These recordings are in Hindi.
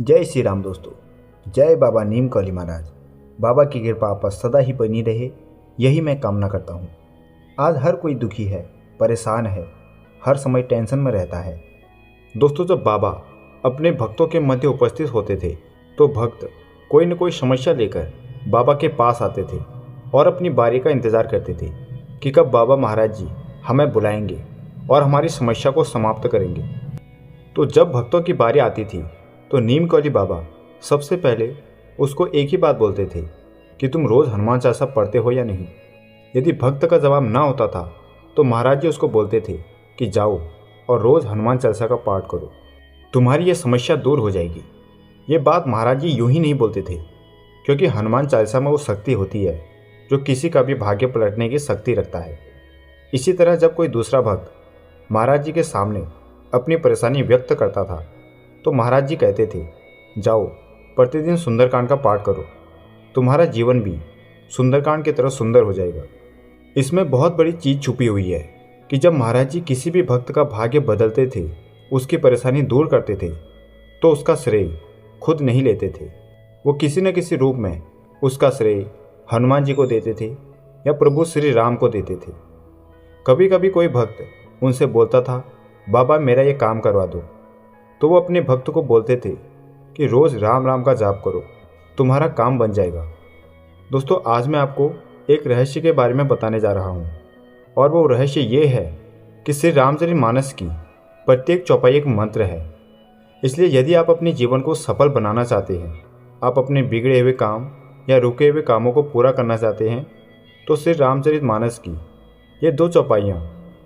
जय श्री राम दोस्तों। जय बाबा नीम कौली महाराज। बाबा की कृपा आप पर सदा ही बनी रहे, यही मैं कामना करता हूँ। आज हर कोई दुखी है, परेशान है, हर समय टेंशन में रहता है। दोस्तों, जब बाबा अपने भक्तों के मध्य उपस्थित होते थे तो भक्त कोई न कोई समस्या लेकर बाबा के पास आते थे और अपनी बारी का इंतज़ार करते थे कि कब बाबा महाराज जी हमें बुलाएंगे और हमारी समस्या को समाप्त करेंगे। तो जब भक्तों की बारी आती थी तो नीम कौली बाबा सबसे पहले उसको एक ही बात बोलते थे कि तुम रोज़ हनुमान चालीसा पढ़ते हो या नहीं। यदि भक्त का जवाब ना होता था तो महाराज जी उसको बोलते थे कि जाओ और रोज़ हनुमान चालीसा का पाठ करो, तुम्हारी ये समस्या दूर हो जाएगी। ये बात महाराज जी यूं ही नहीं बोलते थे, क्योंकि हनुमान चालीसा में वो शक्ति होती है जो किसी का भी भाग्य पलटने की शक्ति रखता है। इसी तरह जब कोई दूसरा भक्त महाराज जी के सामने अपनी परेशानी व्यक्त करता था तो महाराज जी कहते थे, जाओ प्रतिदिन सुंदरकांड का पाठ करो, तुम्हारा जीवन भी सुंदरकांड की तरह सुंदर हो जाएगा। इसमें बहुत बड़ी चीज़ छुपी हुई है कि जब महाराज जी किसी भी भक्त का भाग्य बदलते थे, उसकी परेशानी दूर करते थे, तो उसका श्रेय खुद नहीं लेते थे। वो किसी न किसी रूप में उसका श्रेय हनुमान जी को देते थे या प्रभु श्री राम को देते थे। कभी कभी कोई भक्त उनसे बोलता था, बाबा मेरा ये काम करवा दो, तो वो अपने भक्त को बोलते थे कि रोज़ राम राम का जाप करो, तुम्हारा काम बन जाएगा। दोस्तों, आज मैं आपको एक रहस्य के बारे में बताने जा रहा हूँ, और वो रहस्य ये है कि श्री रामचरितमानस की प्रत्येक चौपाई एक मंत्र है। इसलिए यदि आप अपने जीवन को सफल बनाना चाहते हैं, आप अपने बिगड़े हुए काम या रुके हुए कामों को पूरा करना चाहते हैं, तो श्री रामचरितमानस की ये 2 चौपाइयाँ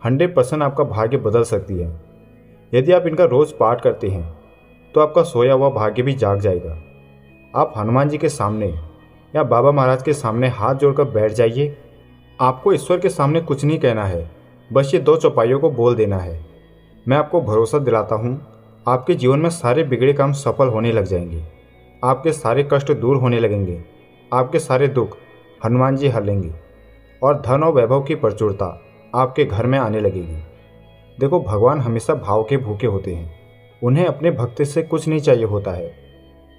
100% आपका भाग्य बदल सकती है। यदि आप इनका रोज़ पाठ करते हैं तो आपका सोया हुआ भाग्य भी जाग जाएगा। आप हनुमान जी के सामने या बाबा महाराज के सामने हाथ जोड़कर बैठ जाइए। आपको ईश्वर के सामने कुछ नहीं कहना है, बस ये 2 चौपाइयों को बोल देना है। मैं आपको भरोसा दिलाता हूँ, आपके जीवन में सारे बिगड़े काम सफल होने लग जाएंगे, आपके सारे कष्ट दूर होने लगेंगे, आपके सारे दुख हनुमान जी हर लेंगे और धन और वैभव की प्रचुरता आपके घर में आने लगेगी। देखो, भगवान हमेशा भाव के भूखे होते हैं, उन्हें अपने भक्त से कुछ नहीं चाहिए होता है।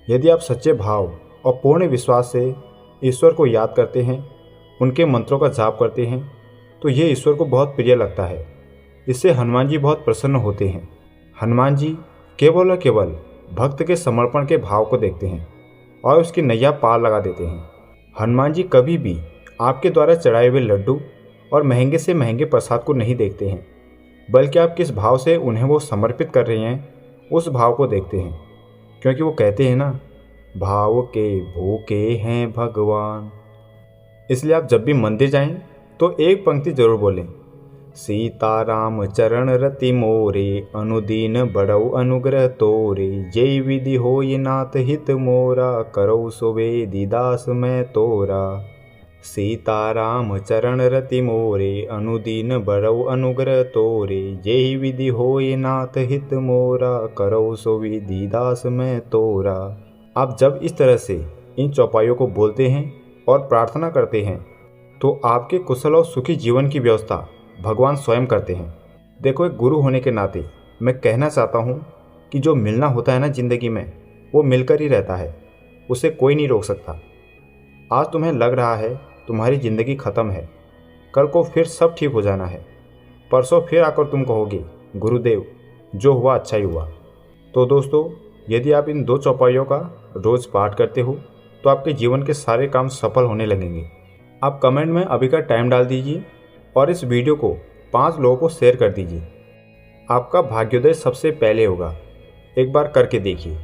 यदि आप सच्चे भाव और पूर्ण विश्वास से ईश्वर को याद करते हैं, उनके मंत्रों का जाप करते हैं, तो ये ईश्वर को बहुत प्रिय लगता है। इससे हनुमान जी बहुत प्रसन्न होते हैं। हनुमान जी केवल और केवल भक्त के समर्पण के भाव को देखते हैं और उसकी नैया पार लगा देते हैं। हनुमान जी कभी भी आपके द्वारा चढ़ाए हुए लड्डू और महंगे से महंगे प्रसाद को नहीं देखते हैं, बल्कि आप किस भाव से उन्हें वो समर्पित कर रहे हैं उस भाव को देखते हैं। क्योंकि वो कहते हैं ना, भाव के भूखे हैं भगवान। इसलिए आप जब भी मंदिर जाएं तो एक पंक्ति जरूर बोलें, सीताराम चरण रति मोरे, अनुदीन बड़ौ अनुग्रह तोरे, जय विधि होय नाथ हित मोरा, करौ सुवेदी दास मैं तोरा। सीताराम चरण रति मोरे, अनुदीन बड़ौ अनुग्रह तोरे, जय विधि होय नाथ हित मोरा, करौ सुविधि दास मैं तोरा। आप जब इस तरह से इन चौपाइयों को बोलते हैं और प्रार्थना करते हैं तो आपके कुशल और सुखी जीवन की व्यवस्था भगवान स्वयं करते हैं। देखो, एक गुरु होने के नाते मैं कहना चाहता हूँ कि जो मिलना होता है ना ज़िंदगी में, वो मिलकर ही रहता है, उसे कोई नहीं रोक सकता। आज तुम्हें लग रहा है तुम्हारी ज़िंदगी ख़त्म है, कल को फिर सब ठीक हो जाना है, परसों फिर आकर तुम कहोगे, गुरुदेव जो हुआ अच्छा ही हुआ। तो दोस्तों, यदि आप इन 2 चौपाइयों का रोज़ पाठ करते हो तो आपके जीवन के सारे काम सफल होने लगेंगे। आप कमेंट में अभी का टाइम डाल दीजिए और इस वीडियो को 5 लोगों को शेयर कर दीजिए। आपका भाग्योदय सबसे पहले होगा, एक बार करके देखिए।